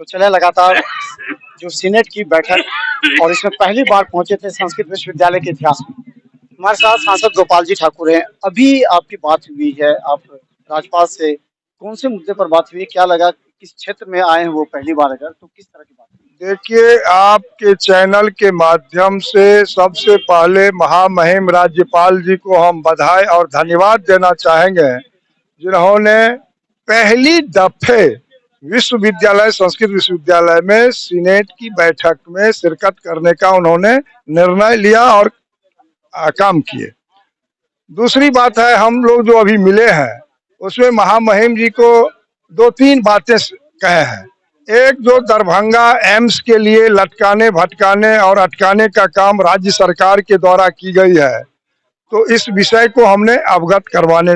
तो चले लगातार जो सीनेट की बैठक और इसमें पहली बार पहुंचे थे संस्कृत विश्वविद्यालय के इतिहास में। हमारे साथ सांसद गोपाल जी ठाकुर हैं। अभी आपकी बात हुई है, आप राज्यपाल से कौन से मुद्दे पर बात हुई है? क्या लगा, किस क्षेत्र में आए हैं वो पहली बार, अगर तो किस तरह की बात हुई? देखिए, आपके चैनल के माध्यम से सबसे पहले महामहिम राज्यपाल जी को हम बधाई और धन्यवाद देना चाहेंगे, जिन्होंने पहली दफे विश्वविद्यालय संस्कृत विश्वविद्यालय में सीनेट की बैठक में शिरकत करने का उन्होंने निर्णय लिया और काम किए। दूसरी बात है, हम लोग जो अभी मिले हैं उसमें महामहिम जी को दो तीन बातें कहे हैं। एक, जो दरभंगा एम्स के लिए लटकाने भटकाने और अटकाने का काम राज्य सरकार के द्वारा की गई है, तो इस विषय को हमने अवगत करवाने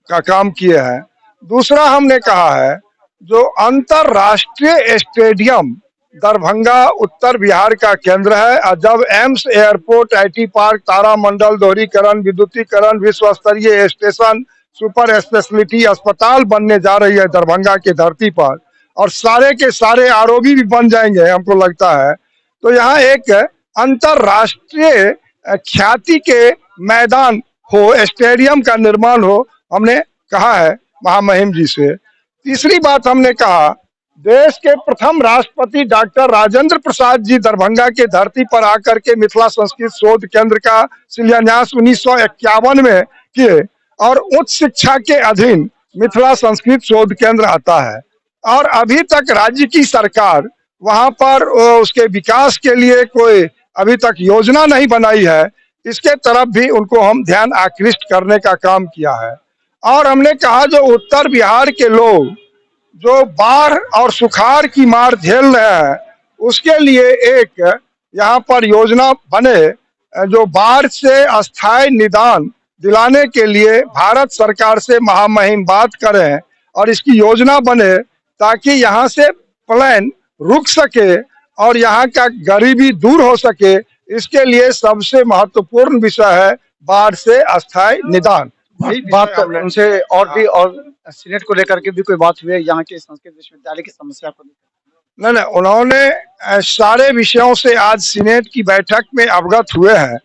का काम किए हैं। दूसरा, हमने कहा है जो अंतरराष्ट्रीय स्टेडियम दरभंगा उत्तर बिहार का केंद्र है, और जब एम्स, एयरपोर्ट, आईटी पार्क, तारामंडल, दोहरीकरण, विद्युतीकरण, विश्व स्तरीय स्टेशन, सुपर स्पेशलिटी अस्पताल बनने जा रही है दरभंगा के धरती पर, और सारे के सारे आरओबी भी बन जाएंगे हमको लगता है, तो यहाँ एक अंतरराष्ट्रीय ख्याति के मैदान हो, स्टेडियम का निर्माण हो, हमने कहा है महामहिम जी से। तीसरी बात, हमने कहा देश के प्रथम राष्ट्रपति डॉक्टर राजेंद्र प्रसाद जी दरभंगा के धरती पर आकर के मिथिला संस्कृत शोध केंद्र का शिलान्यास 1951 में किए, और उच्च शिक्षा के अधीन मिथिला संस्कृत शोध केंद्र आता है, और अभी तक राज्य की सरकार वहां पर उसके विकास के लिए कोई अभी तक योजना नहीं बनाई है। इसके तरफ भी उनको हम ध्यान आकृष्ट करने का काम किया है। और हमने कहा जो उत्तर बिहार के लोग जो बाढ़ और सुखाड़ की मार झेल रहे हैं, उसके लिए एक यहाँ पर योजना बने, जो बाढ़ से अस्थायी निदान दिलाने के लिए भारत सरकार से महामहिम बात करें और इसकी योजना बने, ताकि यहाँ से प्लेन रुक सके और यहाँ का गरीबी दूर हो सके। इसके लिए सबसे महत्वपूर्ण विषय है बाढ़ से अस्थायी निदान। बात उनसे और भी, और सीनेट को लेकर के भी कोई बात हुई है, यहाँ के संस्कृत विश्वविद्यालय की समस्या को लेकर? नहीं, उन्होंने सारे विषयों से आज सीनेट की बैठक में अवगत हुए हैं।